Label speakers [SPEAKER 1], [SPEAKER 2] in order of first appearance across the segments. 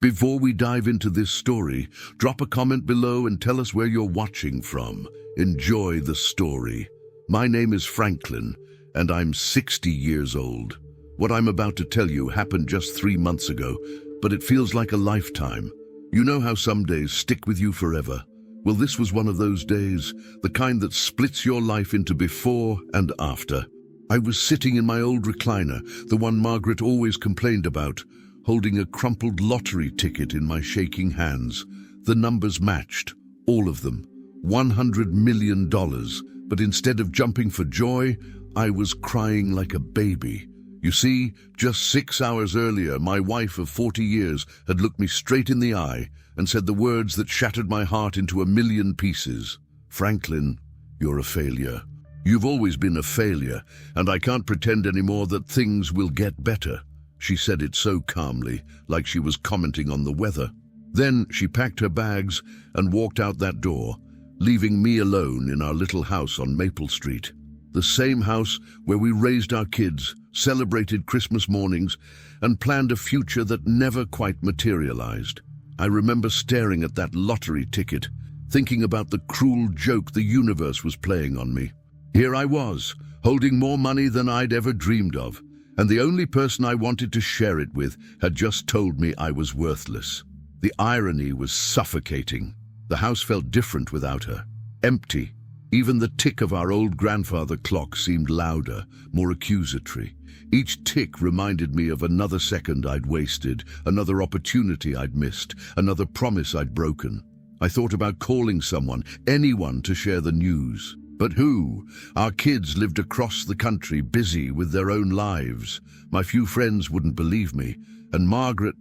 [SPEAKER 1] Before we dive into this story, drop a comment below and tell us where you're watching from. Enjoy the story. My name is Franklin, and I'm 60 years old. What I'm about to tell you happened just 3 months ago, but it feels like a lifetime. You know how some days stick with you forever? Well, this was one of those days, the kind that splits your life into before and after. I was sitting in my old recliner, the one Margaret always complained about, holding a crumpled lottery ticket in my shaking hands. The numbers matched, all of them, $100 million. But instead of jumping for joy, I was crying like a baby. You see, just 6 hours earlier, my wife of 40 years had looked me straight in the eye and said the words that shattered my heart into a million pieces. "Franklin, you're a failure. You've always been a failure, and I can't pretend anymore that things will get better." She said it so calmly, like she was commenting on the weather. Then she packed her bags and walked out that door, leaving me alone in our little house on Maple Street. The same house where we raised our kids, celebrated Christmas mornings, and planned a future that never quite materialized. I remember staring at that lottery ticket, thinking about the cruel joke the universe was playing on me. Here I was, holding more money than I'd ever dreamed of, and the only person I wanted to share it with had just told me I was worthless. The irony was suffocating. The house felt different without her, empty. Even the tick of our old grandfather clock seemed louder, more accusatory. Each tick reminded me of another second I'd wasted, another opportunity I'd missed, another promise I'd broken. I thought about calling someone, anyone, to share the news. But who? Our kids lived across the country, busy with their own lives. My few friends wouldn't believe me. And Margaret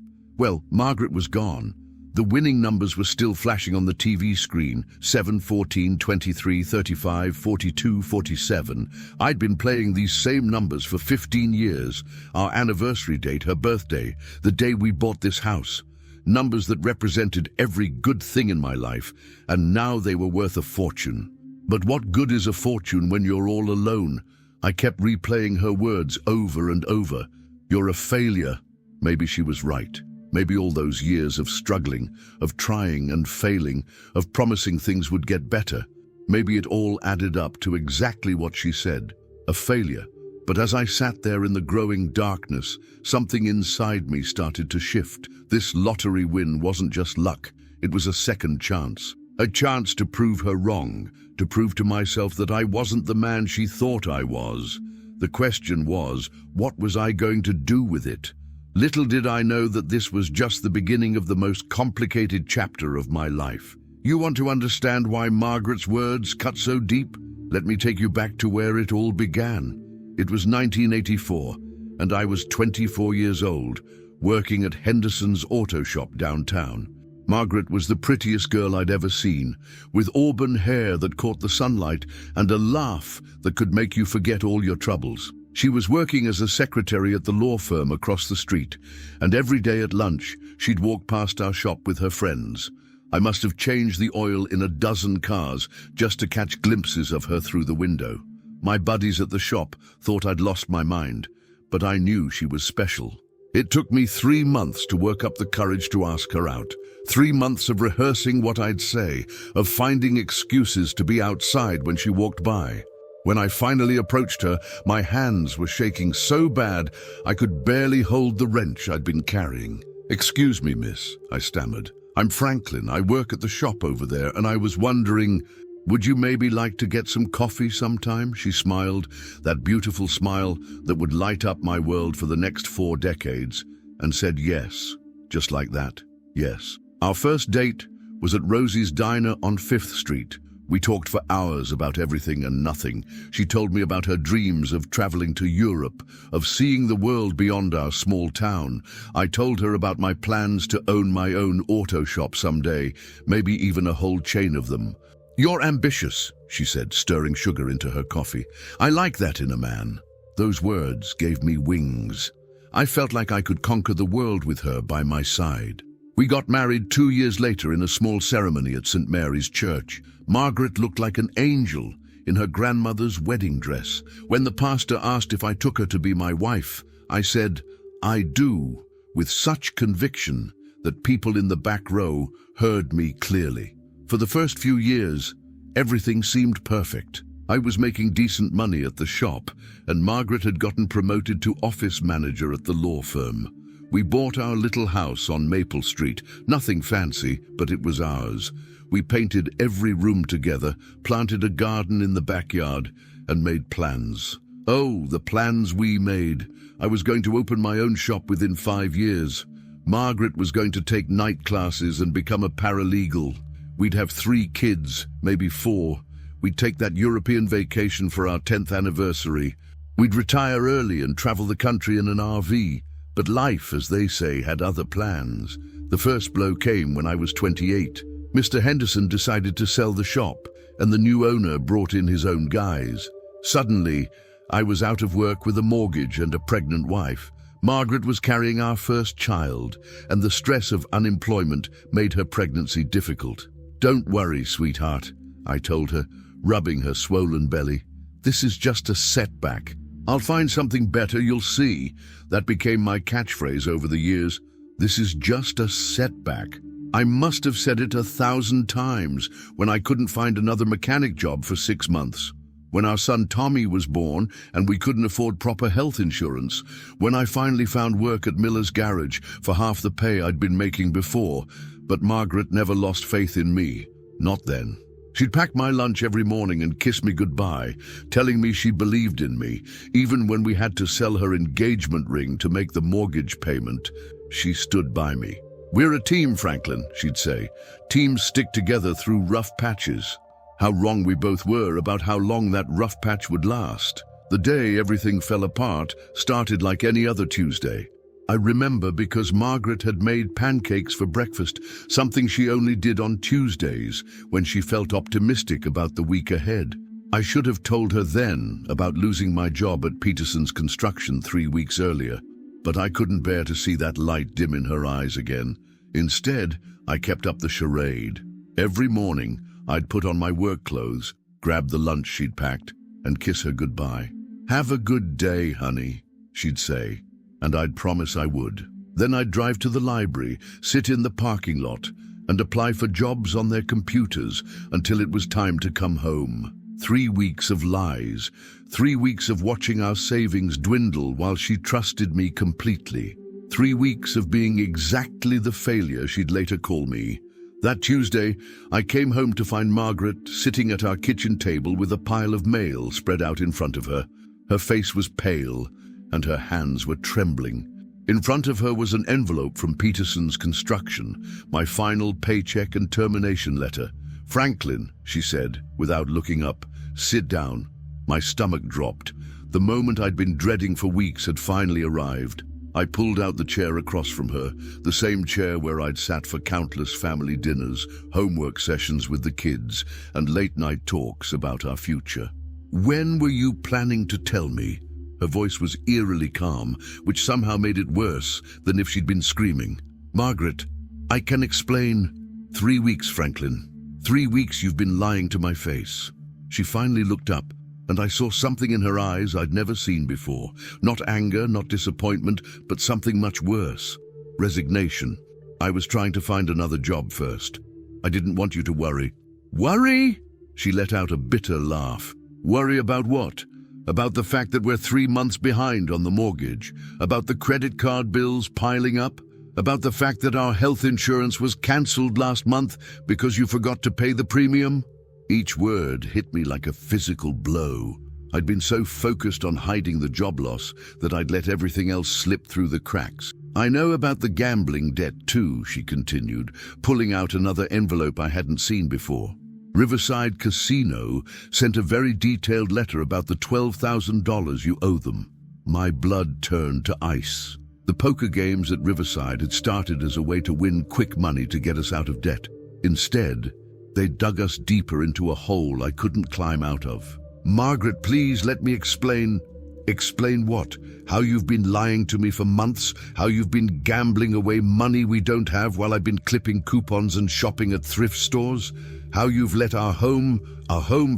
[SPEAKER 1] was gone. The winning numbers were still flashing on the TV screen, 7, 14, 23, 35, 42, 47. I'd been playing these same numbers for 15 years. Our anniversary date, her birthday, the day we bought this house. Numbers that represented every good thing in my life, and now they were worth a fortune. But what good is a fortune when you're all alone? I kept replaying her words over and over. "You're a failure." Maybe she was right. Maybe all those years of struggling, of trying and failing, of promising things would get better. Maybe it all added up to exactly what she said, a failure. But as I sat there in the growing darkness, something inside me started to shift. This lottery win wasn't just luck, it was a second chance. A chance to prove her wrong, to prove to myself that I wasn't the man she thought I was. The question was, what was I going to do with it? Little did I know that this was just the beginning of the most complicated chapter of my life. You want to understand why Margaret's words cut so deep? Let me take you back to where it all began. It was 1984, and I was 24 years old, working at Henderson's auto shop downtown. Margaret was the prettiest girl I'd ever seen, with auburn hair that caught the sunlight and a laugh that could make you forget all your troubles. She was working as a secretary at the law firm across the street, and every day at lunch, she'd walk past our shop with her friends. I must have changed the oil in a dozen cars just to catch glimpses of her through the window. My buddies at the shop thought I'd lost my mind, but I knew she was special. It took me 3 months to work up the courage to ask her out. 3 months of rehearsing what I'd say, of finding excuses to be outside when she walked by. When I finally approached her, my hands were shaking so bad I could barely hold the wrench I'd been carrying. "Excuse me, miss," I stammered. "I'm Franklin. I work at the shop over there, and I was wondering, would you maybe like to get some coffee sometime?" She smiled, that beautiful smile that would light up my world for the next 4 decades, and said yes, just like that, yes. Our first date was at Rosie's Diner on 5th Street. We talked for hours about everything and nothing. She told me about her dreams of traveling to Europe, of seeing the world beyond our small town. I told her about my plans to own my own auto shop someday, maybe even a whole chain of them. "You're ambitious," she said, stirring sugar into her coffee. "I like that in a man." Those words gave me wings. I felt like I could conquer the world with her by my side. We got married 2 years later in a small ceremony at St. Mary's Church. Margaret looked like an angel in her grandmother's wedding dress. When the pastor asked if I took her to be my wife, I said, "I do," with such conviction that people in the back row heard me clearly. For the first few years, everything seemed perfect. I was making decent money at the shop, and Margaret had gotten promoted to office manager at the law firm. We bought our little house on Maple Street. Nothing fancy, but it was ours. We painted every room together, planted a garden in the backyard, and made plans. Oh, the plans we made. I was going to open my own shop within 5 years. Margaret was going to take night classes and become a paralegal. We'd have 3 kids, maybe 4. We'd take that European vacation for our 10th anniversary. We'd retire early and travel the country in an RV. But life, as they say, had other plans. The first blow came when I was 28. Mr. Henderson decided to sell the shop, and the new owner brought in his own guys. Suddenly, I was out of work with a mortgage and a pregnant wife. Margaret was carrying our first child, and the stress of unemployment made her pregnancy difficult. "Don't worry, sweetheart," I told her, rubbing her swollen belly. "This is just a setback. I'll find something better, you'll see." That became my catchphrase over the years. This is just a setback. I must have said it 1,000 times when I couldn't find another mechanic job for 6 months. When our son Tommy was born and we couldn't afford proper health insurance. When I finally found work at Miller's garage for half the pay I'd been making before. But Margaret never lost faith in me. Not then. She'd pack my lunch every morning and kiss me goodbye, telling me she believed in me. Even when we had to sell her engagement ring to make the mortgage payment, she stood by me. "We're a team, Franklin," she'd say. "Teams stick together through rough patches." How wrong we both were about how long that rough patch would last. The day everything fell apart started like any other Tuesday. I remember because Margaret had made pancakes for breakfast, something she only did on Tuesdays when she felt optimistic about the week ahead. I should have told her then about losing my job at Peterson's Construction 3 weeks earlier, but I couldn't bear to see that light dim in her eyes again. Instead, I kept up the charade. Every morning, I'd put on my work clothes, grab the lunch she'd packed, and kiss her goodbye. "Have a good day, honey," she'd say, and I'd promise I would. Then I'd drive to the library, sit in the parking lot, and apply for jobs on their computers until it was time to come home. 3 weeks of lies, 3 weeks of watching our savings dwindle while she trusted me completely. 3 weeks of being exactly the failure she'd later call me. That Tuesday, I came home to find Margaret sitting at our kitchen table with a pile of mail spread out in front of her. Her face was pale, and her hands were trembling. In front of her was an envelope from Peterson's Construction, my final paycheck and termination letter. "Franklin," she said, without looking up, "sit down." My stomach dropped. The moment I'd been dreading for weeks had finally arrived. I pulled out the chair across from her, the same chair where I'd sat for countless family dinners, homework sessions with the kids, and late-night talks about our future. "When were you planning to tell me?" Her voice was eerily calm, which somehow made it worse than if she'd been screaming. "Margaret, I can explain." 3 weeks, Franklin. 3 weeks you've been lying to my face." She finally looked up, and I saw something in her eyes I'd never seen before. Not anger, not disappointment, but something much worse. Resignation. I was trying to find another job first. "I didn't want you to worry." "Worry?" She let out a bitter laugh. "Worry about what? About the fact that we're 3 months behind on the mortgage? About the credit card bills piling up? About the fact that our health insurance was cancelled last month because you forgot to pay the premium?" Each word hit me like a physical blow. I'd been so focused on hiding the job loss that I'd let everything else slip through the cracks. "I know about the gambling debt too," she continued, pulling out another envelope I hadn't seen before. "Riverside Casino sent a very detailed letter about the $12,000 you owe them." My blood turned to ice. The poker games at Riverside had started as a way to win quick money to get us out of debt. Instead, they dug us deeper into a hole I couldn't climb out of. "Margaret, please let me explain." "Explain what? How you've been lying to me for months? How you've been gambling away money we don't have while I've been clipping coupons and shopping at thrift stores? How you've let our home,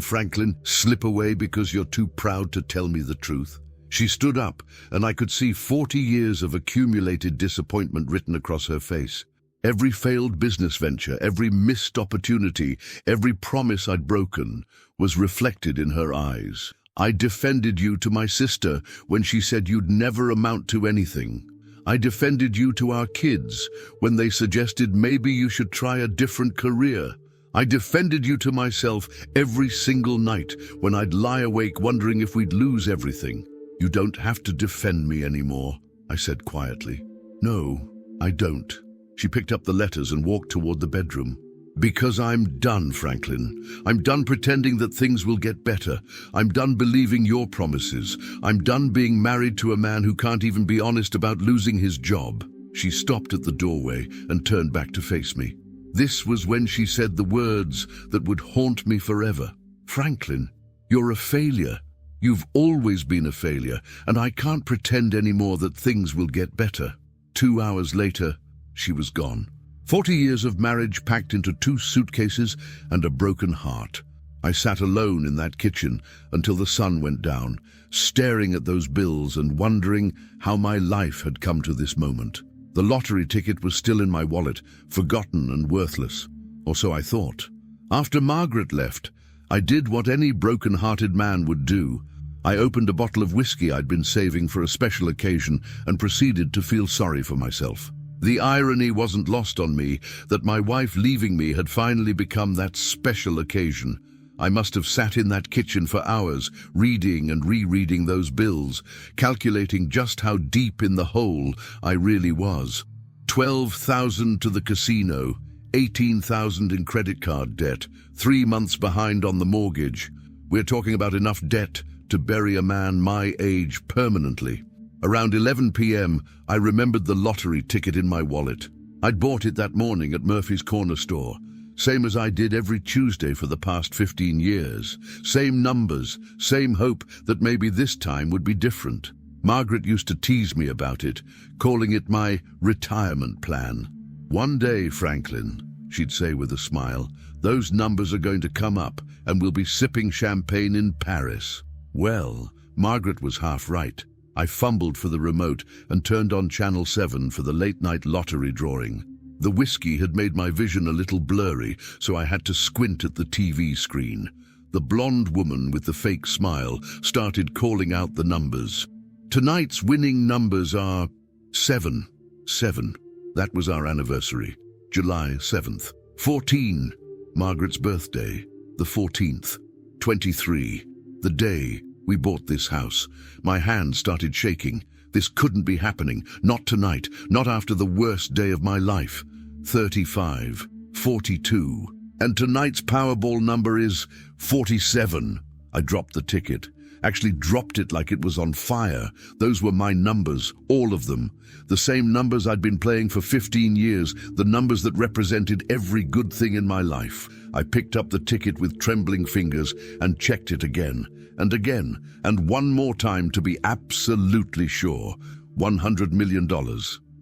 [SPEAKER 1] Franklin, slip away because you're too proud to tell me the truth." She stood up, and I could see 40 years of accumulated disappointment written across her face. Every failed business venture, every missed opportunity, every promise I'd broken was reflected in her eyes. I defended you to my sister when she said you'd never amount to anything. I defended you to our kids when they suggested maybe you should try a different career. I defended you to myself every single night when I'd lie awake wondering if we'd lose everything. You don't have to defend me anymore, I said quietly. No, I don't. She picked up the letters and walked toward the bedroom. Because I'm done, Franklin. I'm done pretending that things will get better. I'm done believing your promises. I'm done being married to a man who can't even be honest about losing his job. She stopped at the doorway and turned back to face me. This was when she said the words that would haunt me forever. Franklin, you're a failure. You've always been a failure, and I can't pretend anymore that things will get better. 2 hours later, she was gone. 40 years of marriage packed into 2 suitcases and a broken heart. I sat alone in that kitchen until the sun went down, staring at those bills and wondering how my life had come to this moment. The lottery ticket was still in my wallet, forgotten and worthless, or so I thought. After Margaret left, I did what any broken-hearted man would do. I opened a bottle of whiskey I'd been saving for a special occasion and proceeded to feel sorry for myself. The irony wasn't lost on me that my wife leaving me had finally become that special occasion. I must have sat in that kitchen for hours, reading and rereading those bills, calculating just how deep in the hole I really was. 12,000 to the casino, 18,000 in credit card debt, 3 months behind on the mortgage. We're talking about enough debt to bury a man my age permanently. Around 11 p.m., I remembered the lottery ticket in my wallet. I'd bought it that morning at Murphy's Corner Store, same as I did every Tuesday for the past 15 years. Same numbers, same hope that maybe this time would be different. Margaret used to tease me about it, calling it my retirement plan. One day, Franklin, she'd say with a smile, those numbers are going to come up and we'll be sipping champagne in Paris. Well, Margaret was half right. I fumbled for the remote and turned on Channel 7 for the late-night lottery drawing. The whiskey had made my vision a little blurry, so I had to squint at the TV screen. The blonde woman with the fake smile started calling out the numbers. Tonight's winning numbers are 7. That was our anniversary, July 7th. 14, Margaret's birthday, the 14th. 23, the day we bought this house. My hands started shaking. This couldn't be happening. Not tonight. Not after the worst day of my life. 35, 42. And tonight's Powerball number is 47. I dropped the ticket. Actually dropped it like it was on fire. Those were my numbers, all of them. The same numbers I'd been playing for 15 years, the numbers that represented every good thing in my life. I picked up the ticket with trembling fingers and checked it again, and one more time to be absolutely sure. $100 million.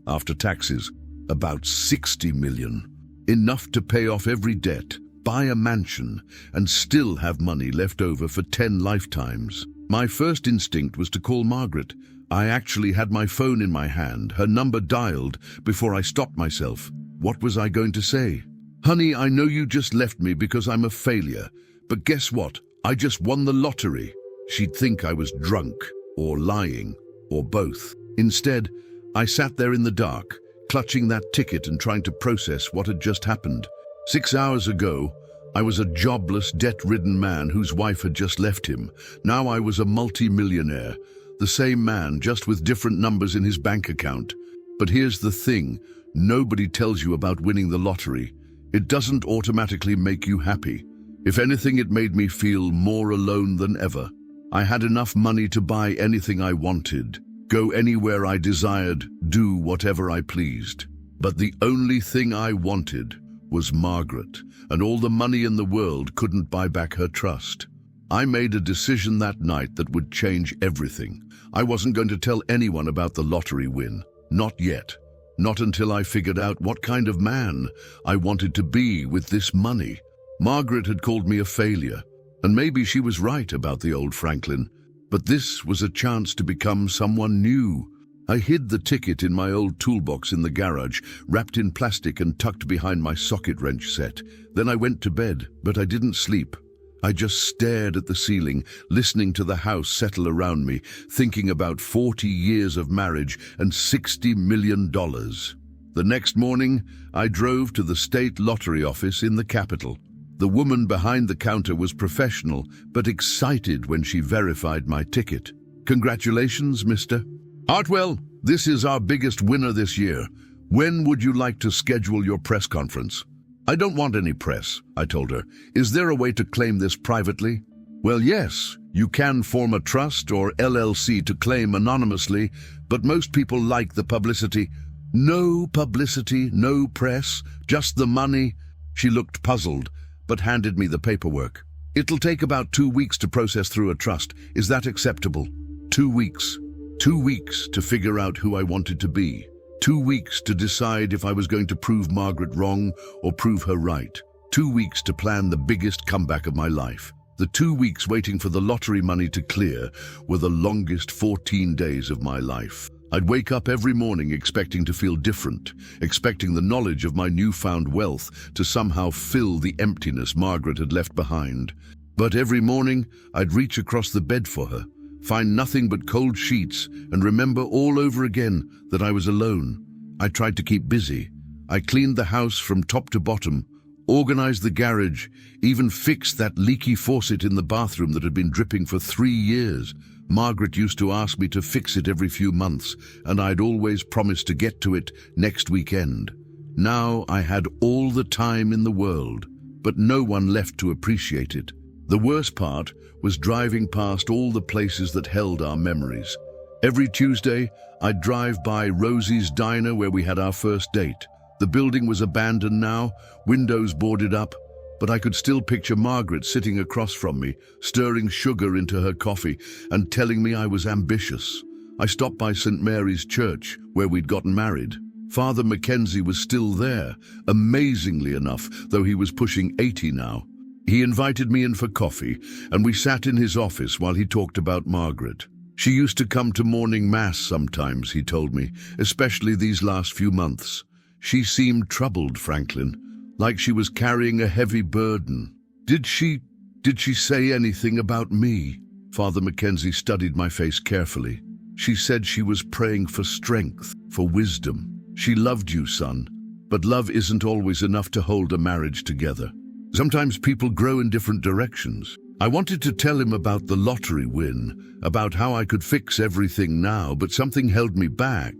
[SPEAKER 1] After taxes, about 60 million. Enough to pay off every debt, buy a mansion, and still have money left over for 10 lifetimes. My first instinct was to call Margaret. I actually had my phone in my hand, her number dialed, before I stopped myself. What was I going to say? Honey, I know you just left me because I'm a failure, but guess what? I just won the lottery. She'd think I was drunk, or lying, or both. Instead, I sat there in the dark, clutching that ticket and trying to process what had just happened. 6 hours ago, I was a jobless, debt-ridden man whose wife had just left him. Now I was a multi-millionaire, the same man, just with different numbers in his bank account. But here's the thing, nobody tells you about winning the lottery. It doesn't automatically make you happy. If anything, it made me feel more alone than ever. I had enough money to buy anything I wanted, go anywhere I desired, do whatever I pleased. But the only thing I wanted was Margaret, and all the money in the world couldn't buy back her trust. I made a decision that night that would change everything. I wasn't going to tell anyone about the lottery win. Not yet. Not until I figured out what kind of man I wanted to be with this money. Margaret had called me a failure, and maybe she was right about the old Franklin, but this was a chance to become someone new, I hid the ticket in my old toolbox in the garage, wrapped in plastic and tucked behind my socket wrench set. Then I went to bed, but I didn't sleep. I just stared at the ceiling, listening to the house settle around me, thinking about 40 years of marriage and $60 million. The next morning, I drove to the state lottery office in the capital. The woman behind the counter was professional, but excited when she verified my ticket. "Congratulations, Mr. Hartwell, this is our biggest winner this year. When would you like to schedule your press conference?" "I don't want any press," I told her. "Is there a way to claim this privately?" "Well, yes, you can form a trust or LLC to claim anonymously, but most people like the publicity." "No publicity, no press, just the money." She looked puzzled, but handed me the paperwork. "It'll take about 2 weeks to process through a trust. Is that acceptable?" 2 weeks. 2 weeks to figure out who I wanted to be. 2 weeks to decide if I was going to prove Margaret wrong or prove her right. 2 weeks to plan the biggest comeback of my life. The 2 weeks waiting for the lottery money to clear were the longest 14 days of my life. I'd wake up every morning expecting to feel different, expecting the knowledge of my newfound wealth to somehow fill the emptiness Margaret had left behind. But every morning, I'd reach across the bed for her, find nothing but cold sheets, and remember all over again that I was alone. I tried to keep busy. I cleaned the house from top to bottom, organized the garage, even fixed that leaky faucet in the bathroom that had been dripping for 3 years. Margaret used to ask me to fix it every few months, and I'd always promised to get to it next weekend. Now I had all the time in the world, but no one left to appreciate it. The worst part was driving past all the places that held our memories. Every Tuesday, I'd drive by Rosie's Diner where we had our first date. The building was abandoned now, windows boarded up, but I could still picture Margaret sitting across from me, stirring sugar into her coffee and telling me I was ambitious. I stopped by St. Mary's Church, where we'd gotten married. Father Mackenzie was still there, amazingly enough, though he was pushing 80 now. He invited me in for coffee, and we sat in his office while he talked about Margaret. She used to come to morning mass sometimes, he told me, especially these last few months. She seemed troubled, Franklin, like she was carrying a heavy burden. Did she say anything about me?" Father Mackenzie studied my face carefully. "She said she was praying for strength, for wisdom. She loved you, son, but love isn't always enough to hold a marriage together. Sometimes people grow in different directions." I wanted to tell him about the lottery win, about how I could fix everything now, but something held me back.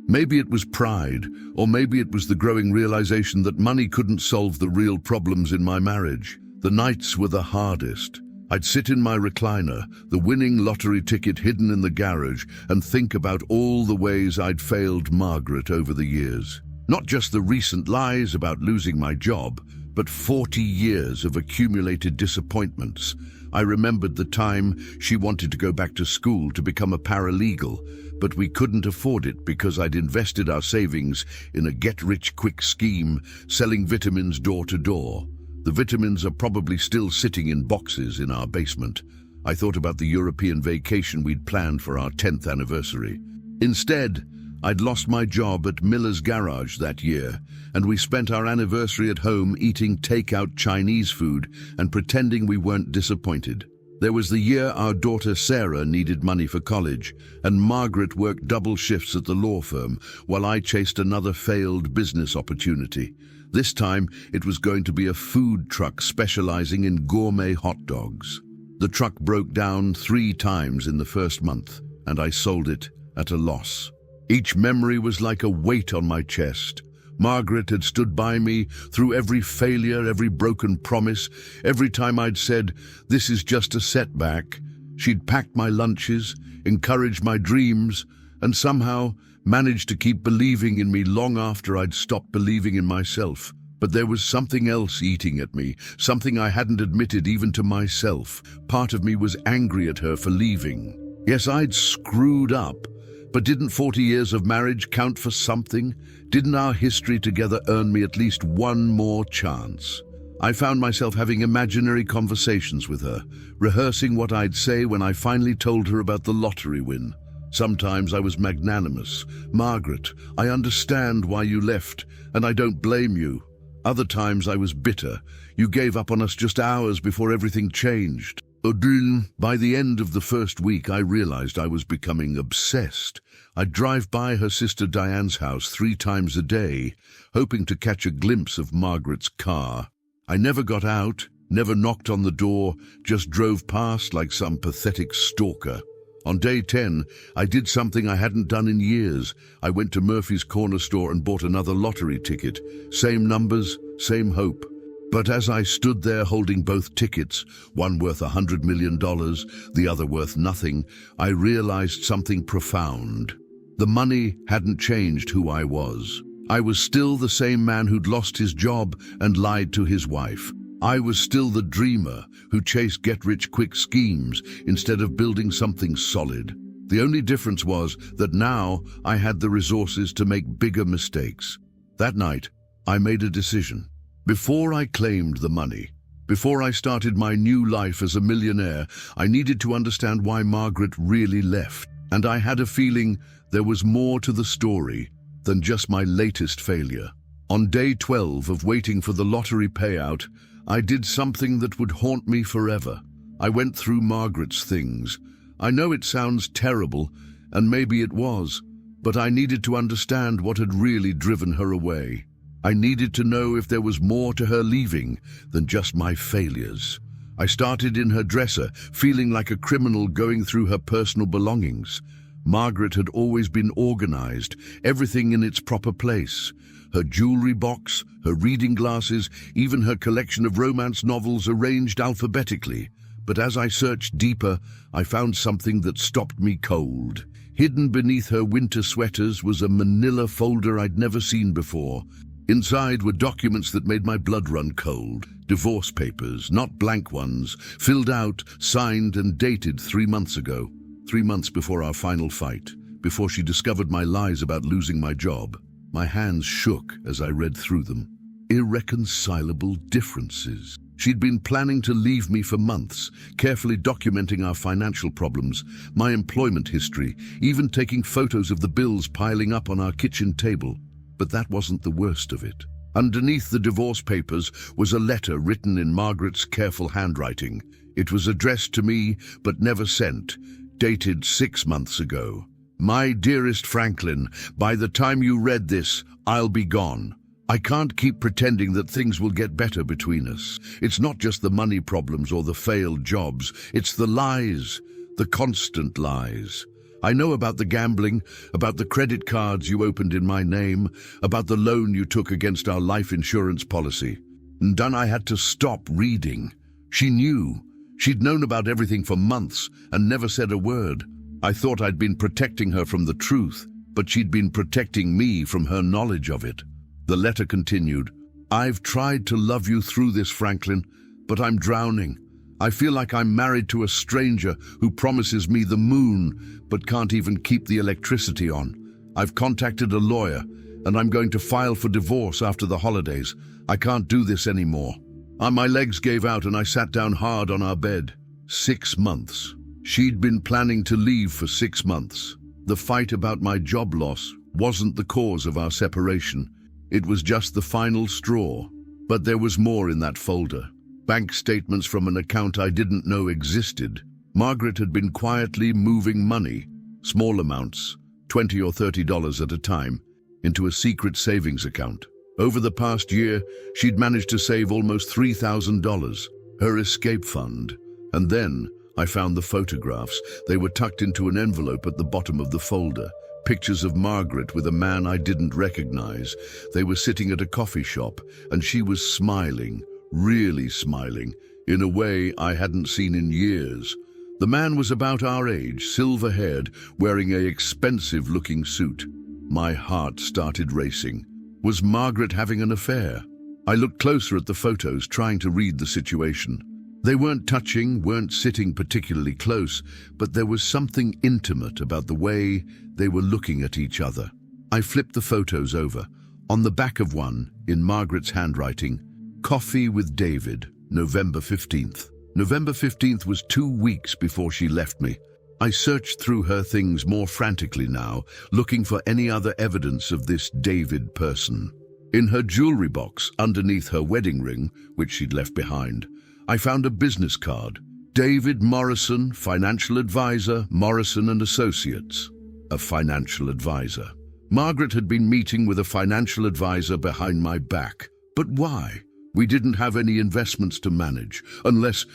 [SPEAKER 1] Maybe it was pride, or maybe it was the growing realization that money couldn't solve the real problems in my marriage. The nights were the hardest. I'd sit in my recliner, the winning lottery ticket hidden in the garage, and think about all the ways I'd failed Margaret over the years. Not just the recent lies about losing my job, but 40 years of accumulated disappointments. I remembered the time she wanted to go back to school to become a paralegal, but we couldn't afford it because I'd invested our savings in a get-rich-quick scheme, selling vitamins door to door. The vitamins are probably still sitting in boxes in our basement. I thought about the European vacation we'd planned for our 10th anniversary. Instead, I'd lost my job at Miller's Garage that year, and we spent our anniversary at home eating take-out Chinese food and pretending we weren't disappointed. There was the year our daughter Sarah needed money for college, and Margaret worked double shifts at the law firm while I chased another failed business opportunity. This time, it was going to be a food truck specializing in gourmet hot dogs. The truck broke down 3 times in the first month, and I sold it at a loss. Each memory was like a weight on my chest. Margaret had stood by me through every failure, every broken promise. Every time I'd said, "This is just a setback," she'd packed my lunches, encouraged my dreams, and somehow managed to keep believing in me long after I'd stopped believing in myself. But there was something else eating at me, something I hadn't admitted even to myself. Part of me was angry at her for leaving. Yes, I'd screwed up. But didn't 40 years of marriage count for something? Didn't our history together earn me at least one more chance? I found myself having imaginary conversations with her, rehearsing what I'd say when I finally told her about the lottery win. Sometimes I was magnanimous. "Margaret, I understand why you left, and I don't blame you." Other times I was bitter. "You gave up on us just hours before everything changed." Odile, by the end of the first week, I realized I was becoming obsessed. I'd drive by her sister Diane's house 3 times a day, hoping to catch a glimpse of Margaret's car. I never got out, never knocked on the door, just drove past like some pathetic stalker. On day 10, I did something I hadn't done in years. I went to Murphy's corner store and bought another lottery ticket. Same numbers, same hope. But as I stood there holding both tickets, one worth $100 million, the other worth nothing, I realized something profound. The money hadn't changed who I was. I was still the same man who'd lost his job and lied to his wife. I was still the dreamer who chased get-rich-quick schemes instead of building something solid. The only difference was that now I had the resources to make bigger mistakes. That night, I made a decision. Before I claimed the money, before I started my new life as a millionaire, I needed to understand why Margaret really left. And I had a feeling there was more to the story than just my latest failure. On day 12 of waiting for the lottery payout, I did something that would haunt me forever. I went through Margaret's things. I know it sounds terrible, and maybe it was, but I needed to understand what had really driven her away. I needed to know if there was more to her leaving than just my failures. I started in her dresser, feeling like a criminal going through her personal belongings. Margaret had always been organized, everything in its proper place. Her jewelry box, her reading glasses, even her collection of romance novels arranged alphabetically. But as I searched deeper, I found something that stopped me cold. Hidden beneath her winter sweaters was a manila folder I'd never seen before. Inside were documents that made my blood run cold. Divorce papers, not blank ones, filled out, signed and dated 3 months ago. 3 months before our final fight, before she discovered my lies about losing my job. My hands shook as I read through them. Irreconcilable differences. She'd been planning to leave me for months, carefully documenting our financial problems, my employment history, even taking photos of the bills piling up on our kitchen table. But that wasn't the worst of it. Underneath the divorce papers was a letter written in Margaret's careful handwriting. It was addressed to me, but never sent, dated 6 months ago. "My dearest Franklin, by the time you read this, I'll be gone. I can't keep pretending that things will get better between us. It's not just the money problems or the failed jobs. It's the lies, the constant lies. I know about the gambling, about the credit cards you opened in my name, about the loan you took against our life insurance policy. And then I had to stop reading. She knew. She'd known about everything for months and never said a word. I thought I'd been protecting her from the truth, but she'd been protecting me from her knowledge of it." The letter continued, "I've tried to love you through this, Franklin, but I'm drowning. I feel like I'm married to a stranger who promises me the moon, but can't even keep the electricity on. I've contacted a lawyer, and I'm going to file for divorce after the holidays. I can't do this anymore." My legs gave out and I sat down hard on our bed. 6 months. She'd been planning to leave for 6 months. The fight about my job loss wasn't the cause of our separation. It was just the final straw. But there was more in that folder. Bank statements from an account I didn't know existed. Margaret had been quietly moving money, small amounts, $20 or $30 at a time, into a secret savings account. Over the past year, she'd managed to save almost $3,000, her escape fund. And then I found the photographs. They were tucked into an envelope at the bottom of the folder. Pictures of Margaret with a man I didn't recognize. They were sitting at a coffee shop, and she was smiling, really smiling, in a way I hadn't seen in years. The man was about our age, silver-haired, wearing an expensive-looking suit. My heart started racing. Was Margaret having an affair? I looked closer at the photos, trying to read the situation. They weren't touching, weren't sitting particularly close, but there was something intimate about the way they were looking at each other. I flipped the photos over. On the back of one, in Margaret's handwriting, "Coffee with David, November 15th. November 15th was 2 weeks before she left me. I searched through her things more frantically now, looking for any other evidence of this David person. In her jewelry box, underneath her wedding ring, which she'd left behind, I found a business card. David Morrison, financial advisor, Morrison and Associates. A financial advisor. Margaret had been meeting with a financial advisor behind my back. But why? We didn't have any investments to manage, unless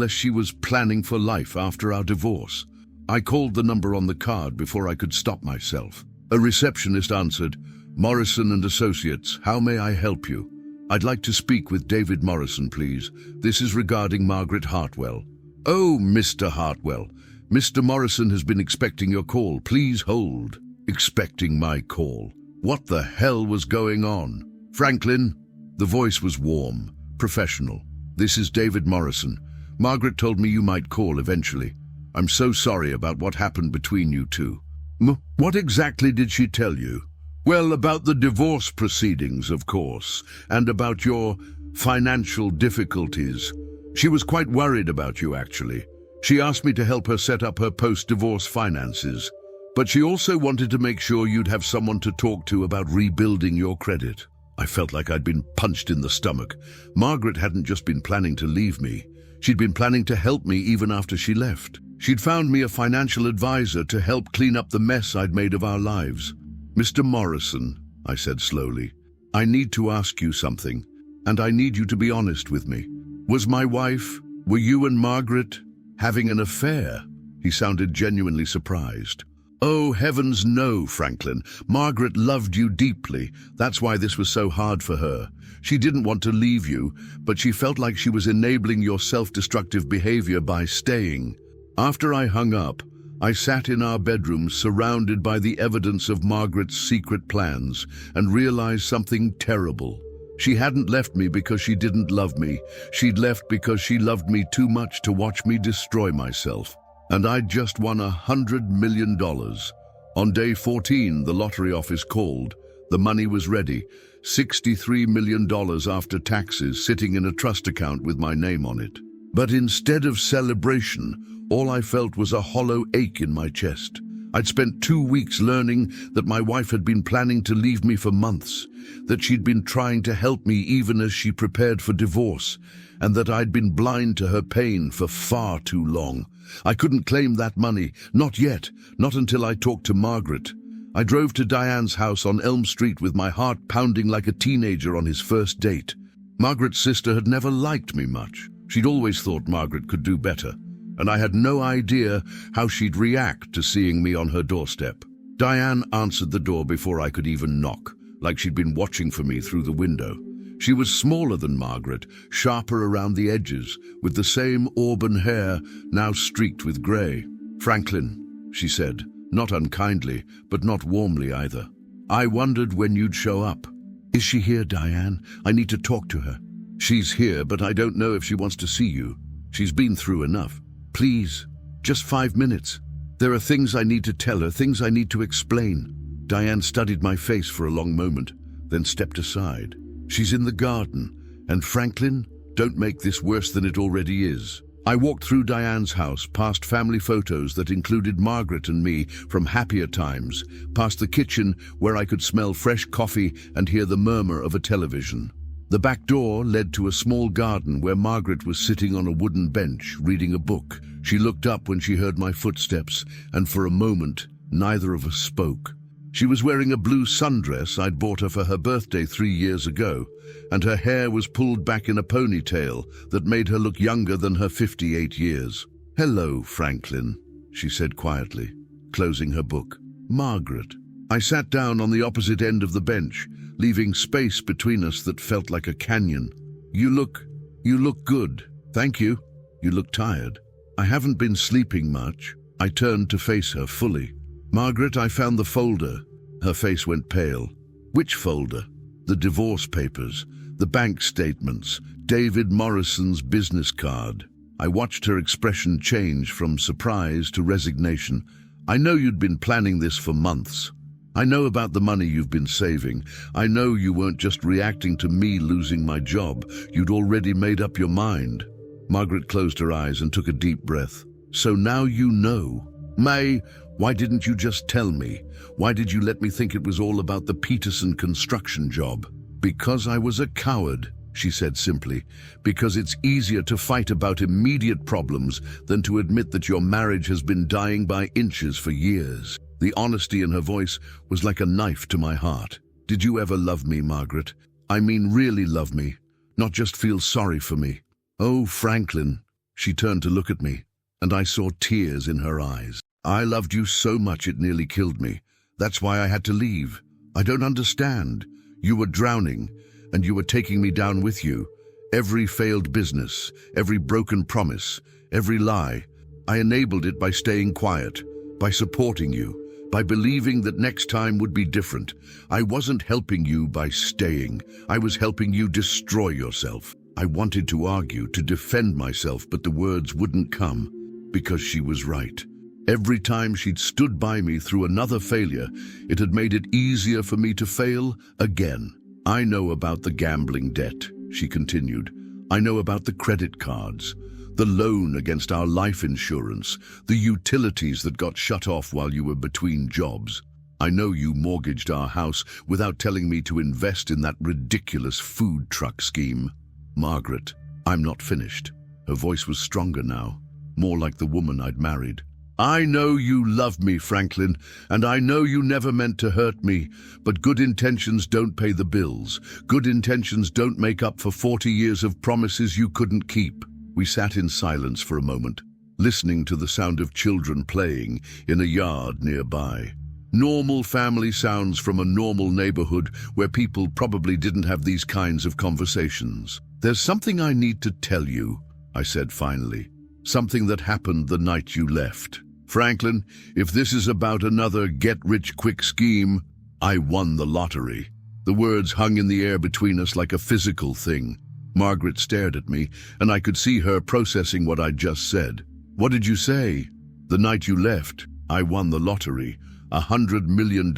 [SPEAKER 1] she was planning for life after our divorce. I called the number on the card before I could stop myself. A receptionist answered, "Morrison and Associates, how may I help you?" "I'd like to speak with David Morrison, please. This is regarding Margaret Hartwell." "Oh, Mr. Hartwell, Mr. Morrison has been expecting your call. Please hold." Expecting my call? What the hell was going on? "Franklin." The voice was warm, professional. "This is David Morrison. Margaret told me you might call eventually. I'm so sorry about what happened between you two." What exactly did she tell you?" "Well, about the divorce proceedings, of course, and about your financial difficulties. She was quite worried about you, actually. She asked me to help her set up her post-divorce finances. But she also wanted to make sure you'd have someone to talk to about rebuilding your credit." I felt like I'd been punched in the stomach. Margaret hadn't just been planning to leave me. She'd been planning to help me even after she left. She'd found me a financial advisor to help clean up the mess I'd made of our lives. "Mr. Morrison," I said slowly, "I need to ask you something, and I need you to be honest with me. Were you and Margaret having an affair?" He sounded genuinely surprised. "Oh, heavens no, Franklin. Margaret loved you deeply. That's why this was so hard for her. She didn't want to leave you, but she felt like she was enabling your self-destructive behavior by staying." After I hung up, I sat in our bedroom surrounded by the evidence of Margaret's secret plans and realized something terrible. She hadn't left me because she didn't love me. She'd left because she loved me too much to watch me destroy myself. And I'd just won $100 million. On day 14, the lottery office called. The money was ready, $63 million after taxes, sitting in a trust account with my name on it. But instead of celebration, all I felt was a hollow ache in my chest. I'd spent 2 weeks learning that my wife had been planning to leave me for months, that she'd been trying to help me even as she prepared for divorce, and that I'd been blind to her pain for far too long. I couldn't claim that money, not yet, not until I talked to Margaret. I drove to Diane's house on Elm Street with my heart pounding like a teenager on his first date. Margaret's sister had never liked me much. She'd always thought Margaret could do better, and I had no idea how she'd react to seeing me on her doorstep. Diane answered the door before I could even knock, like she'd been watching for me through the window. She was smaller than Margaret, sharper around the edges, with the same auburn hair, now streaked with grey. "Franklin," she said, not unkindly, but not warmly either. "I wondered when you'd show up." "Is she here, Diane? I need to talk to her." "She's here, but I don't know if she wants to see you. She's been through enough." "Please, just 5 minutes. There are things I need to tell her, things I need to explain." Diane studied my face for a long moment, then stepped aside. "She's in the garden, and Franklin, don't make this worse than it already is." I walked through Diane's house, past family photos that included Margaret and me from happier times, past the kitchen where I could smell fresh coffee and hear the murmur of a television. The back door led to a small garden where Margaret was sitting on a wooden bench, reading a book. She looked up when she heard my footsteps, and for a moment, neither of us spoke. She was wearing a blue sundress I'd bought her for her birthday 3 years ago, and her hair was pulled back in a ponytail that made her look younger than her 58 years. "Hello, Franklin," she said quietly, closing her book. "Margaret." I sat down on the opposite end of the bench, leaving space between us that felt like a canyon. You look good." "Thank you. You look tired." "I haven't been sleeping much." I turned to face her fully. "Margaret, I found the folder." Her face went pale. "Which folder?" "The divorce papers, the bank statements, David Morrison's business card." I watched her expression change from surprise to resignation. "I know you'd been planning this for months. I know about the money you've been saving. I know you weren't just reacting to me losing my job. You'd already made up your mind." Margaret closed her eyes and took a deep breath. "So now you know." May, why didn't you just tell me? Why did you let me think it was all about the Peterson construction job? Because I was a coward, she said simply. Because it's easier to fight about immediate problems than to admit that your marriage has been dying by inches for years. The honesty in her voice was like a knife to my heart. Did you ever love me, Margaret? I mean really love me, not just feel sorry for me. Oh, Franklin. She turned to look at me, and I saw tears in her eyes. I loved you so much it nearly killed me. That's why I had to leave. I don't understand. You were drowning, and you were taking me down with you. Every failed business, every broken promise, every lie. I enabled it by staying quiet, by supporting you, by believing that next time would be different. I wasn't helping you by staying. I was helping you destroy yourself. I wanted to argue, to defend myself, but the words wouldn't come, because she was right. Every time she'd stood by me through another failure, it had made it easier for me to fail again. I know about the gambling debt, she continued. I know about the credit cards, the loan against our life insurance, the utilities that got shut off while you were between jobs. I know you mortgaged our house without telling me to invest in that ridiculous food truck scheme. Margaret, I'm not finished. Her voice was stronger now, more like the woman I'd married. I know you love me, Franklin, and I know you never meant to hurt me, but good intentions don't pay the bills. Good intentions don't make up for 40 years of promises you couldn't keep. We sat in silence for a moment, listening to the sound of children playing in a yard nearby. Normal family sounds from a normal neighborhood where people probably didn't have these kinds of conversations. There's something I need to tell you, I said finally. Something that happened the night you left. Franklin, if this is about another get-rich-quick scheme, I won the lottery. The words hung in the air between us like a physical thing. Margaret stared at me, and I could see her processing what I'd just said. What did you say? The night you left, I won the lottery. $100 million.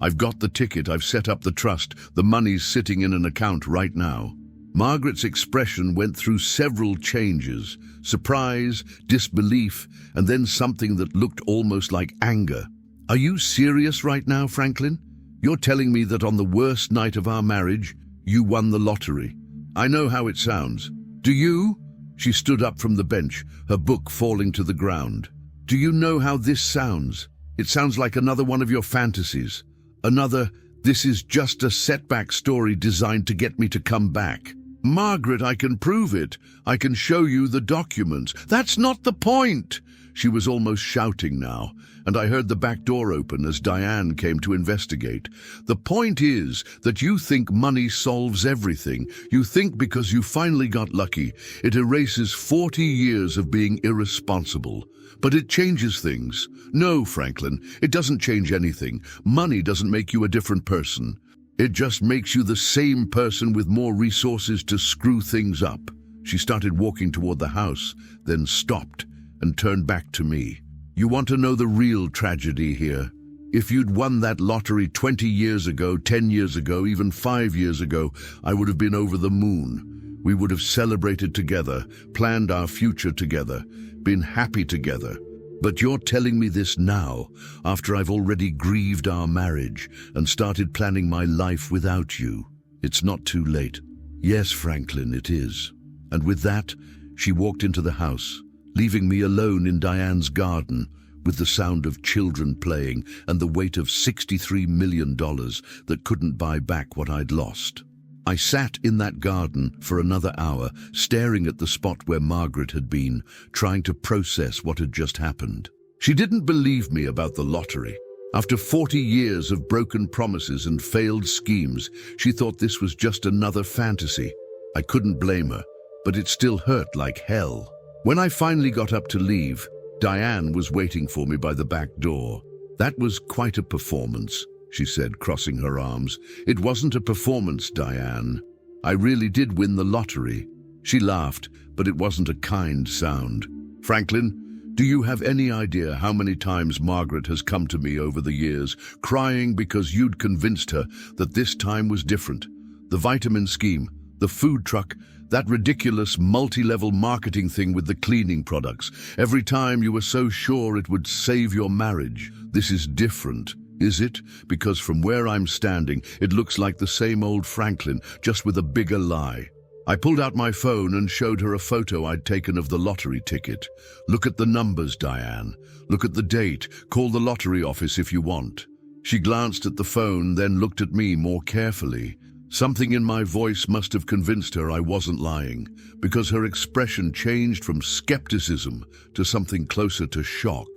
[SPEAKER 1] I've got the ticket, I've set up the trust. The money's sitting in an account right now. Margaret's expression went through several changes. Surprise, disbelief, and then something that looked almost like anger. Are you serious right now, Franklin? You're telling me that on the worst night of our marriage, you won the lottery. I know how it sounds. Do you? She stood up from the bench, her book falling to the ground. Do you know how this sounds? It sounds like another one of your fantasies. Another, this is just a setback story designed to get me to come back. Margaret, I can prove it. I can show you the documents. That's not the point. She was almost shouting now, and I heard the back door open as Diane came to investigate. The point is that you think money solves everything. You think because you finally got lucky, it erases 40 years of being irresponsible. But it changes things. No, Franklin, it doesn't change anything. Money doesn't make you a different person. It just makes you the same person with more resources to screw things up. She started walking toward the house, then stopped and turned back to me. You want to know the real tragedy here? If you'd won that lottery 20 years ago, 10 years ago, even 5 years ago, I would have been over the moon. We would have celebrated together, planned our future together, been happy together. But you're telling me this now, after I've already grieved our marriage and started planning my life without you. It's not too late. Yes, Franklin, it is. And with that, she walked into the house, leaving me alone in Diane's garden, with the sound of children playing and the weight of $63 million that couldn't buy back what I'd lost. I sat in that garden for another hour, staring at the spot where Margaret had been, trying to process what had just happened. She didn't believe me about the lottery. After 40 years of broken promises and failed schemes, she thought this was just another fantasy. I couldn't blame her, but it still hurt like hell. When I finally got up to leave, Diane was waiting for me by the back door. That was quite a performance, she said, crossing her arms. It wasn't a performance, Diane. I really did win the lottery. She laughed, but it wasn't a kind sound. Franklin, do you have any idea how many times Margaret has come to me over the years, crying because you'd convinced her that this time was different? The vitamin scheme, The food truck, that ridiculous multi-level marketing thing with the cleaning products. Every time you were so sure it would save your marriage. This is different, is it? Because from where I'm standing, it looks like the same old Franklin, just with a bigger lie. I pulled out my phone and showed her a photo I'd taken of the lottery ticket. Look at the numbers, Diane. Look at the date. Call the lottery office if you want. She glanced at the phone, then looked at me more carefully. Something in my voice must have convinced her I wasn't lying, because her expression changed from skepticism to something closer to shock.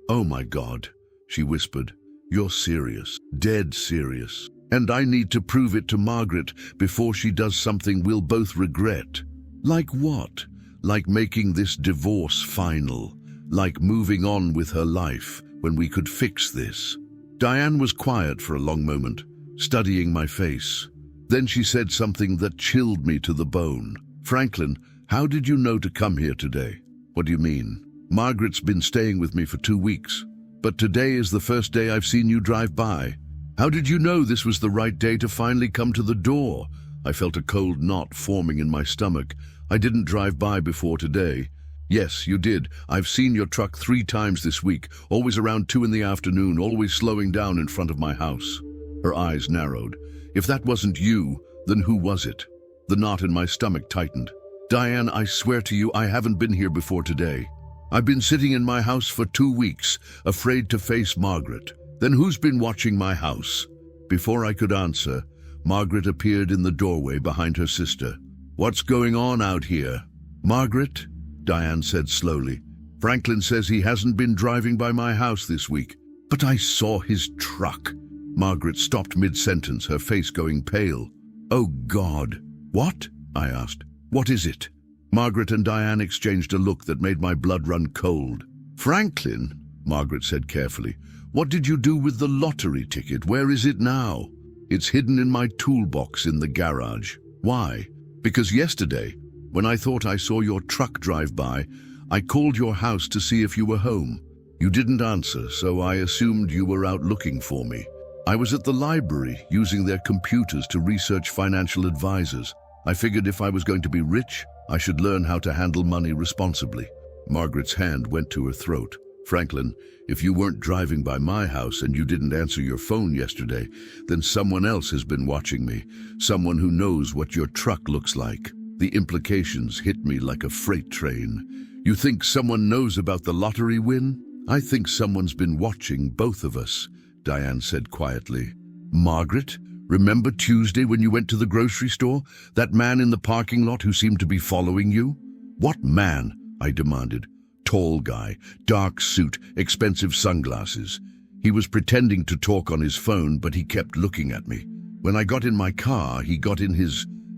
[SPEAKER 1] "Oh my God," she whispered. "You're serious, dead serious. And I need to prove it to Margaret before she does something we'll both regret." "Like what?" "Like making this divorce final. Like moving on with her life when we could fix this." Diane was quiet for a long moment, studying my face. Then she said something that chilled me to the bone. "Franklin, how did you know to come here today?" "What do you mean?" "Margaret's been staying with me for 2 weeks. But today is the first day I've seen you drive by. How did you know this was the right day to finally come to the door?" I felt a cold knot forming in my stomach. "I didn't drive by before today." "Yes, you did. I've seen your truck 3 times this week, always around 2 in the afternoon, always slowing down in front of my house." Her eyes narrowed. "If that wasn't you, then who was it?" The knot in my stomach tightened. "Diane, I swear to you, I haven't been here before today. I've been sitting in my house for 2 weeks, afraid to face Margaret. Then who's been watching my house?" Before I could answer, Margaret appeared in the doorway behind her sister. "What's going on out here?" "Margaret," Diane said slowly, "Franklin says he hasn't been driving by my house this week. But I saw his truck." Margaret stopped mid-sentence, her face going pale. "Oh God." "What?" I asked. "What is it?" Margaret and Diane exchanged a look that made my blood run cold. "Franklin," Margaret said carefully, "what did you do with the lottery ticket? Where is it now?" "It's hidden in my toolbox in the garage." "Why?" "Because yesterday, when I thought I saw your truck drive by, I called your house to see if you were home. You didn't answer, so I assumed you were out looking for me. I was at the library using their computers to research financial advisors. I figured if I was going to be rich, I should learn how to handle money responsibly." Margaret's hand went to her throat. "Franklin, if you weren't driving by my house and you didn't answer your phone yesterday, then someone else has been watching me, someone who knows what your truck looks like." The implications hit me like a freight train. "You think someone knows about the lottery win?" "I think someone's been watching both of us," Diane said quietly. "Margaret, remember Tuesday when you went to the grocery store? That man in the parking lot who seemed to be following you?" "What man?" I demanded. "Tall guy, dark suit, expensive sunglasses. He was pretending to talk on his phone, but he kept looking at me. When I got in my car, he got in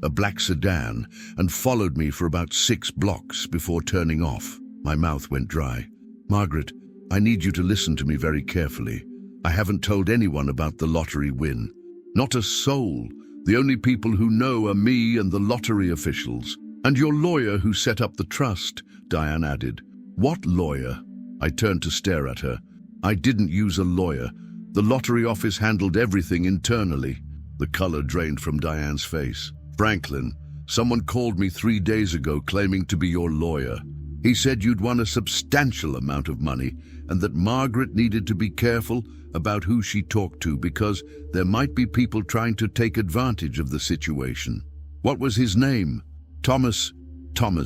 [SPEAKER 1] a black sedan and followed me for about 6 blocks before turning off." My mouth went dry. "Margaret, I need you to listen to me very carefully. I haven't told anyone about the lottery win. Not a soul. The only people who know are me and the lottery officials. And your lawyer who set up the trust," Diane added. "What lawyer?" I turned to stare at her. "I didn't use a lawyer. The lottery office handled everything internally." The color drained from Diane's face. "Franklin, someone called me 3 days ago claiming to be your lawyer. He said you'd won a substantial amount of money and that Margaret needed to be careful about who she talked to because there might be people trying to take advantage of the situation." "What was his name?" Thomas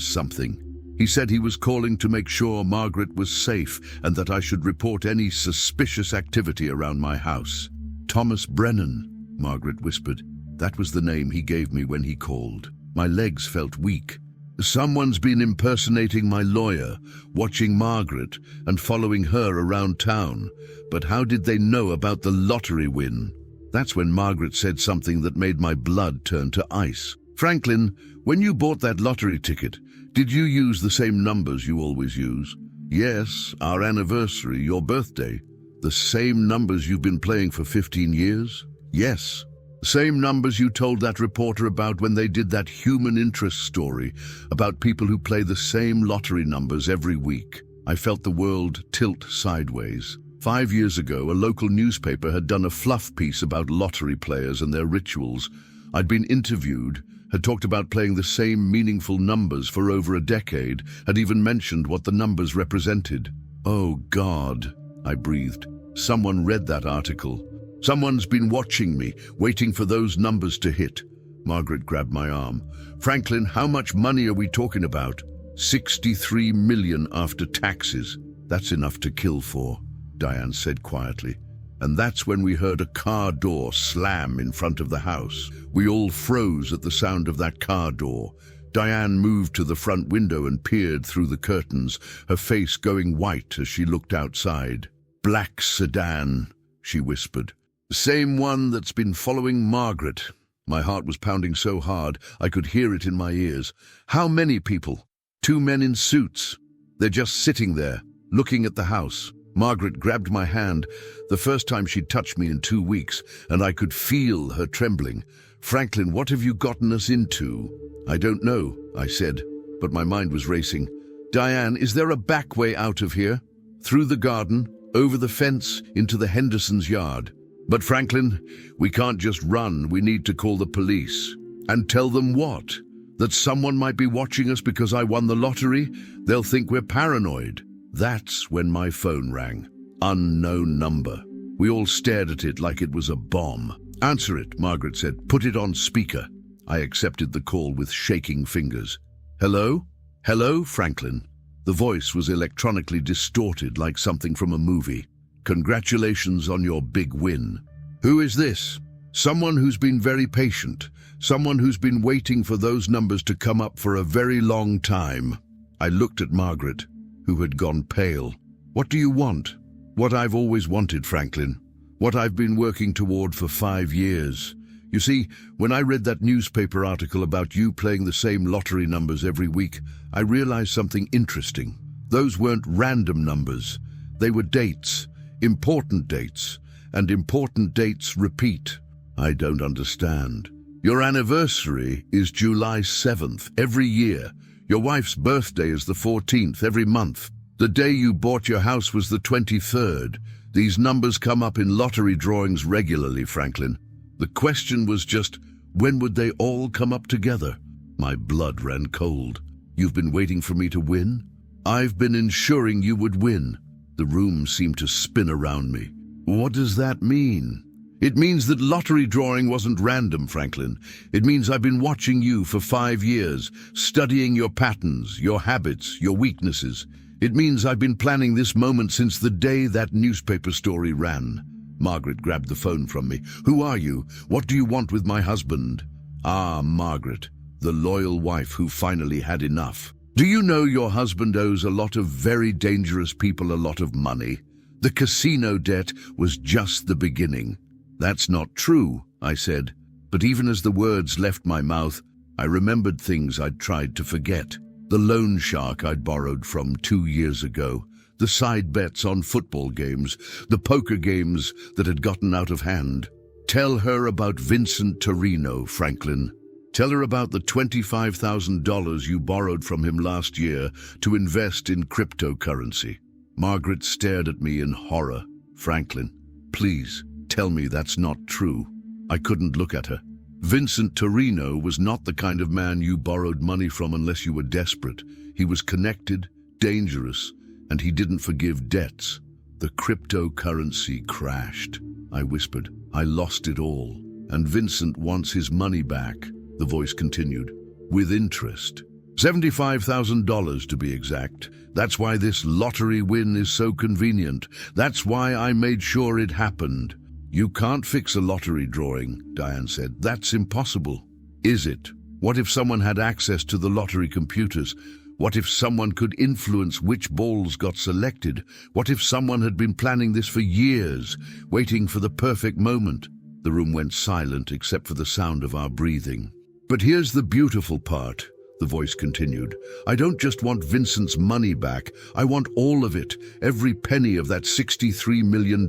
[SPEAKER 1] something. He said he was calling to make sure Margaret was safe and that I should report any suspicious activity around my house." "Thomas Brennan," Margaret whispered. "That was the name he gave me when he called." My legs felt weak. "Someone's been impersonating my lawyer, watching Margaret and following her around town. But how did they know about the lottery win?" That's when Margaret said something that made my blood turn to ice. "Franklin, when you bought that lottery ticket, did you use the same numbers you always use?" "Yes, our anniversary, your birthday." "The same numbers you've been playing for 15 years?" "Yes." "Same numbers you told that reporter about when they did that human interest story about people who play the same lottery numbers every week." I felt the world tilt sideways. 5 years ago, a local newspaper had done a fluff piece about lottery players and their rituals. I'd been interviewed, had talked about playing the same meaningful numbers for over a decade, had even mentioned what the numbers represented. "Oh God," I breathed. "Someone read that article. Someone's been watching me, waiting for those numbers to hit." Margaret grabbed my arm. "Franklin, how much money are we talking about?" 63 million after taxes. "That's enough to kill for," Diane said quietly. And that's when we heard a car door slam in front of the house. We all froze at the sound of that car door. Diane moved to the front window and peered through the curtains, her face going white as she looked outside. "Black sedan," she whispered. "The same one that's been following Margaret." My heart was pounding so hard I could hear it in my ears. "How many people?" "2 men in suits. They're just sitting there, looking at the house." Margaret grabbed my hand, the first time she'd touched me in 2 weeks, and I could feel her trembling. "Franklin, what have you gotten us into?" "I don't know," I said, but my mind was racing. "Diane, is there a back way out of here? Through the garden, over the fence, into the Hendersons' yard?" "But Franklin, we can't just run. We need to call the police." "And tell them what? That someone might be watching us because I won the lottery? They'll think we're paranoid." That's when my phone rang. Unknown number. We all stared at it like it was a bomb. "Answer it," Margaret said. "Put it on speaker." I accepted the call with shaking fingers. "Hello? Hello, Franklin." The voice was electronically distorted like something from a movie. "Congratulations on your big win." "Who is this?" "Someone who's been very patient. Someone who's been waiting for those numbers to come up for a very long time." I looked at Margaret, who had gone pale. "What do you want?" "What I've always wanted, Franklin. What I've been working toward for 5 years. You see, when I read that newspaper article about you playing the same lottery numbers every week, I realized something interesting. Those weren't random numbers. They were dates, important dates, and important dates repeat." "I don't understand." "Your anniversary is July 7th every year. Your wife's birthday is the 14th every month. The day you bought your house was the 23rd. These numbers come up in lottery drawings regularly, Franklin. The question was just, when would they all come up together?" My blood ran cold. "You've been waiting for me to win?" "I've been ensuring you would win." The room seemed to spin around me. "What does that mean?" "It means that lottery drawing wasn't random, Franklin. It means I've been watching you for 5 years, studying your patterns, your habits, your weaknesses. It means I've been planning this moment since the day that newspaper story ran." Margaret grabbed the phone from me. "Who are you? What do you want with my husband?" "Ah, Margaret, the loyal wife who finally had enough. Do you know your husband owes a lot of very dangerous people a lot of money? The casino debt was just the beginning." "That's not true," I said, but even as the words left my mouth, I remembered things I'd tried to forget. The loan shark I'd borrowed from 2 years ago, the side bets on football games, the poker games that had gotten out of hand. "Tell her about Vincent Torino, Franklin. Tell her about the $25,000 you borrowed from him last year to invest in cryptocurrency." Margaret stared at me in horror. "Franklin, please, tell me that's not true." I couldn't look at her. "Vincent Torino was not the kind of man you borrowed money from unless you were desperate. He was connected, dangerous, and he didn't forgive debts. The cryptocurrency crashed," I whispered. "I lost it all. And Vincent wants his money back," the voice continued, "with interest. $75,000 to be exact. That's why this lottery win is so convenient. That's why I made sure it happened." "You can't fix a lottery drawing," Diane said. "That's impossible." "Is it? What if someone had access to the lottery computers? What if someone could influence which balls got selected? What if someone had been planning this for years, waiting for the perfect moment?" The room went silent except for the sound of our breathing. "But here's the beautiful part," the voice continued. "I don't just want Vincent's money back. I want all of it, every penny of that $63 million.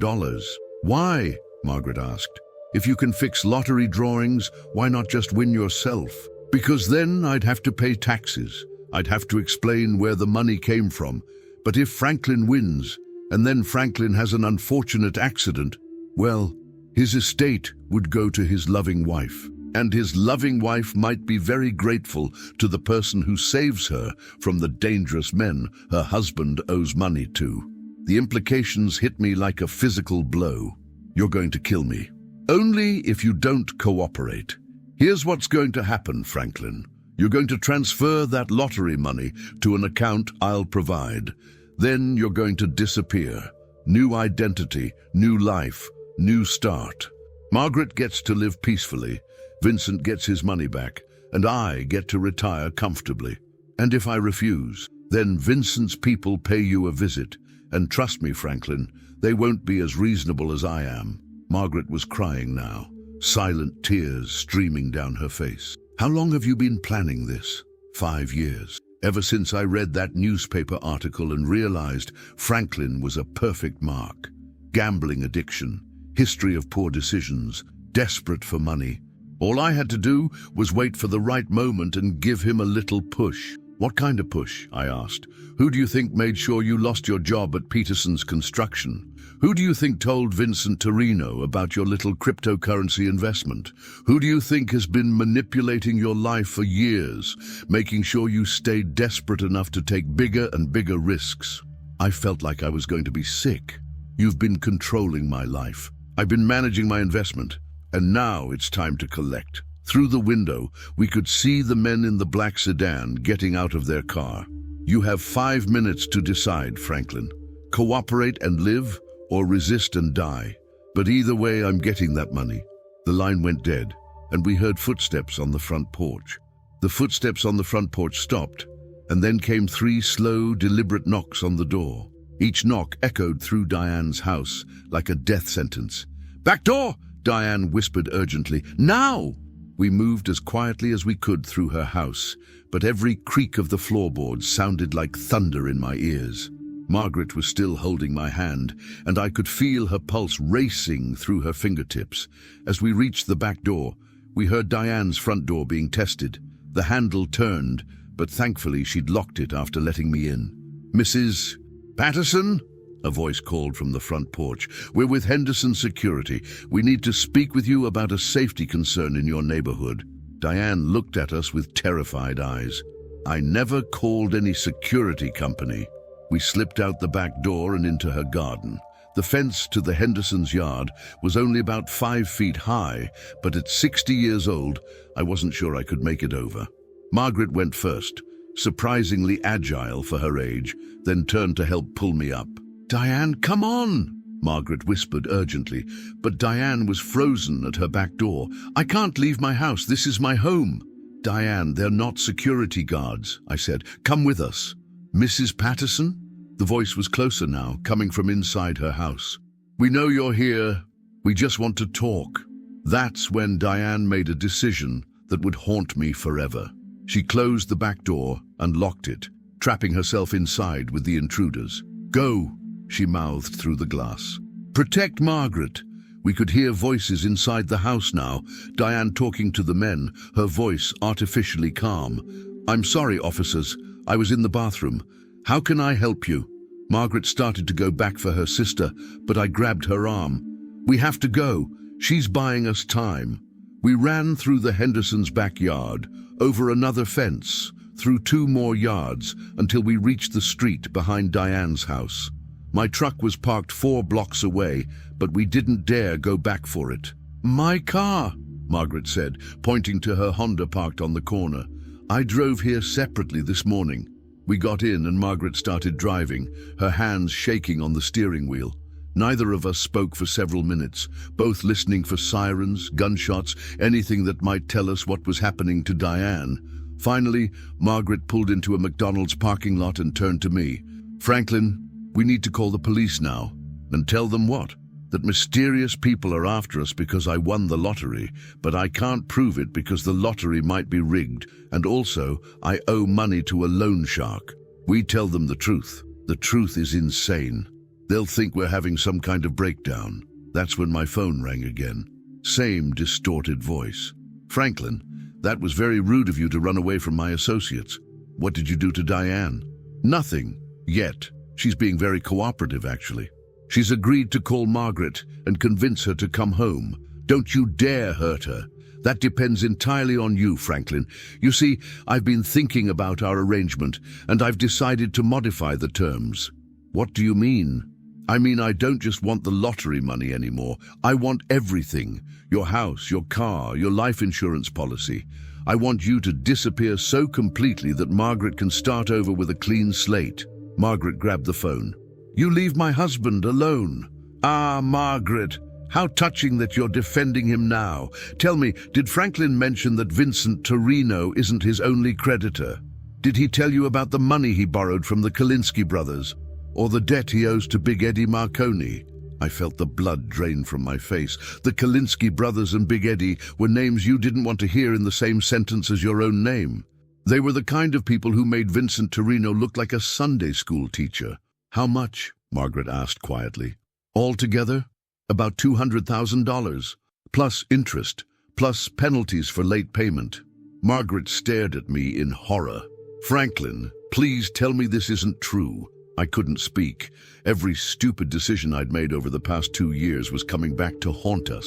[SPEAKER 1] "Why?" Margaret asked. "If you can fix lottery drawings, why not just win yourself?" "Because then I'd have to pay taxes. I'd have to explain where the money came from. But if Franklin wins, and then Franklin has an unfortunate accident, well, his estate would go to his loving wife." And his loving wife might be very grateful to the person who saves her from the dangerous men her husband owes money to. The implications hit me like a physical blow. You're going to kill me. Only if you don't cooperate. Here's what's going to happen, Franklin. You're going to transfer that lottery money to an account I'll provide. Then you're going to disappear. New identity, new life, new start. Margaret gets to live peacefully, Vincent gets his money back, and I get to retire comfortably. And if I refuse, then Vincent's people pay you a visit. And trust me, Franklin, they won't be as reasonable as I am. Margaret was crying now, silent tears streaming down her face. How long have you been planning this? 5 years. Ever since I read that newspaper article and realized Franklin was a perfect mark. Gambling addiction, history of poor decisions, desperate for money. All I had to do was wait for the right moment and give him a little push. What kind of push? I asked. Who do you think made sure you lost your job at Peterson's Construction? Who do you think told Vincent Torino about your little cryptocurrency investment? Who do you think has been manipulating your life for years, making sure you stayed desperate enough to take bigger and bigger risks? I felt like I was going to be sick. You've been controlling my life. I've been managing my investment, and now it's time to collect. Through the window, we could see the men in the black sedan getting out of their car. You have 5 minutes to decide, Franklin. Cooperate and live, or resist and die. But either way, I'm getting that money. The line went dead, and we heard footsteps on the front porch. The footsteps on the front porch stopped, and then came 3 slow, deliberate knocks on the door. Each knock echoed through Diane's house like a death sentence. "Back door!" Diane whispered urgently. "Now!" We moved as quietly as we could through her house, but every creak of the floorboards sounded like thunder in my ears. Margaret was still holding my hand, and I could feel her pulse racing through her fingertips. As we reached the back door, we heard Diane's front door being tested. The handle turned, but thankfully she'd locked it after letting me in. "Mrs. Patterson?" a voice called from the front porch. "We're with Henderson Security. We need to speak with you about a safety concern in your neighborhood." Diane looked at us with terrified eyes. "I never called any security company." We slipped out the back door and into her garden. The fence to the Hendersons' yard was only about 5 feet high, but at 60 years old, I wasn't sure I could make it over. Margaret went first, surprisingly agile for her age, then turned to help pull me up. "Diane, come on!" Margaret whispered urgently, but Diane was frozen at her back door. "I can't leave my house. This is my home." "Diane, they're not security guards," I said. "Come with us." "Mrs. Patterson?" The voice was closer now, coming from inside her house. "We know you're here. We just want to talk." That's when Diane made a decision that would haunt me forever. She closed the back door and locked it, trapping herself inside with the intruders. "Go," she mouthed through the glass. "Protect Margaret." We could hear voices inside the house now, Diane talking to the men, her voice artificially calm. "I'm sorry, officers. I was in the bathroom. How can I help you?" Margaret started to go back for her sister, but I grabbed her arm. "We have to go. She's buying us time." We ran through the Hendersons' backyard, over another fence, through 2 more yards, until we reached the street behind Diane's house. My truck was parked 4 blocks away, but we didn't dare go back for it. "My car," Margaret said, pointing to her Honda parked on the corner. "I drove here separately this morning." We got in and Margaret started driving, her hands shaking on the steering wheel. Neither of us spoke for several minutes, both listening for sirens, gunshots, anything that might tell us what was happening to Diane. Finally, Margaret pulled into a McDonald's parking lot and turned to me. "Franklin, we need to call the police now." "And tell them what?" "That mysterious people are after us because I won the lottery, but I can't prove it because the lottery might be rigged, and also I owe money to a loan shark." We tell them the truth. The truth is insane. They'll think we're having some kind of breakdown. That's when my phone rang again. Same distorted voice. "Franklin, that was very rude of you to run away from my associates. What did you do to Diane?" "Nothing. Yet. She's being very cooperative, actually. She's agreed to call Margaret and convince her to come home. Don't you dare hurt her. That depends entirely on you, Franklin. You see, I've been thinking about our arrangement, and I've decided to modify the terms. What do you mean? I mean, I don't just want the lottery money anymore. I want everything. Your house, your car, your life insurance policy. I want you to disappear so completely that Margaret can start over with a clean slate. Margaret grabbed the phone. You leave my husband alone. Ah, Margaret. How touching that you're defending him now. Tell me, did Franklin mention that Vincent Torino isn't his only creditor? Did he tell you about the money he borrowed from the Kalinsky brothers? Or the debt he owes to Big Eddie Marconi? I felt the blood drain from my face. The Kalinsky brothers and Big Eddie were names you didn't want to hear in the same sentence as your own name. They were the kind of people who made Vincent Torino look like a Sunday school teacher. How much? Margaret asked quietly. Altogether? About $200,000, plus interest, plus penalties for late payment. Margaret stared at me in horror. Franklin, please tell me this isn't true. I couldn't speak. Every stupid decision I'd made over the past 2 years was coming back to haunt us.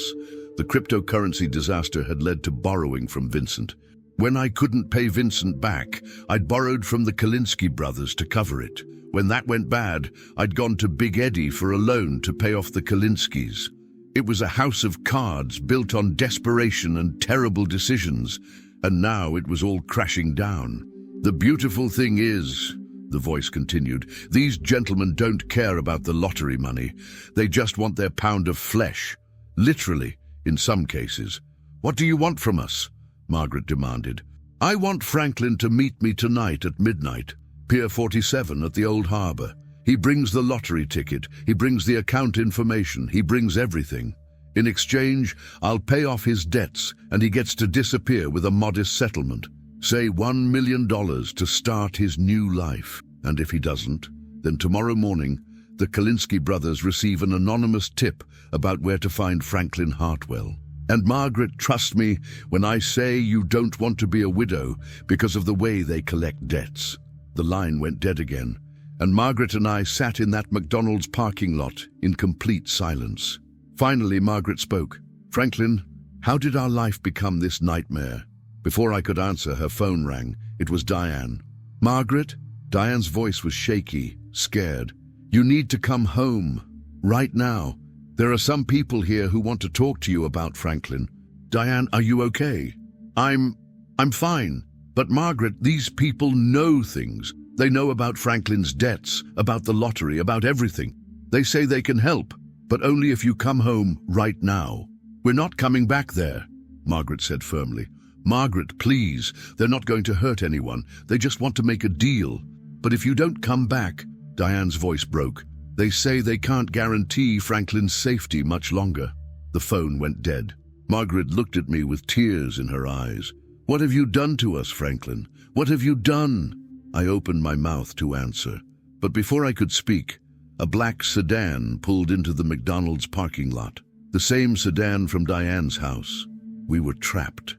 [SPEAKER 1] The cryptocurrency disaster had led to borrowing from Vincent. When I couldn't pay Vincent back, I'd borrowed from the Kalinsky brothers to cover it. When that went bad, I'd gone to Big Eddie for a loan to pay off the Kalinskys. It was a house of cards built on desperation and terrible decisions, and now it was all crashing down. The beautiful thing is, the voice continued, these gentlemen don't care about the lottery money. They just want their pound of flesh. Literally, in some cases. What do you want from us? Margaret demanded. I want Franklin to meet me tonight at midnight. Pier 47 at the Old Harbor. He brings the lottery ticket, he brings the account information, he brings everything. In exchange, I'll pay off his debts and he gets to disappear with a modest settlement. Say $1 million to start his new life. And if he doesn't, then tomorrow morning, the Kalinsky brothers receive an anonymous tip about where to find Franklin Hartwell. And Margaret, trust me when I say you don't want to be a widow because of the way they collect debts. The line went dead again, and Margaret and I sat in that McDonald's parking lot in complete silence. Finally, Margaret spoke. Franklin, how did our life become this nightmare? Before I could answer, her phone rang. It was Diane. Margaret? Diane's voice was shaky, scared. You need to come home. Right now. There are some people here who want to talk to you about Franklin. Diane, are you okay? I'm fine. But Margaret, these people know things. They know about Franklin's debts, about the lottery, about everything. They say they can help, but only if you come home right now. We're not coming back there, Margaret said firmly. Margaret, please, they're not going to hurt anyone. They just want to make a deal. But if you don't come back, Diane's voice broke. They say they can't guarantee Franklin's safety much longer. The phone went dead. Margaret looked at me with tears in her eyes. What have you done to us, Franklin? What have you done? I opened my mouth to answer, but before I could speak, a black sedan pulled into the McDonald's parking lot. The same sedan from Diane's house. We were trapped.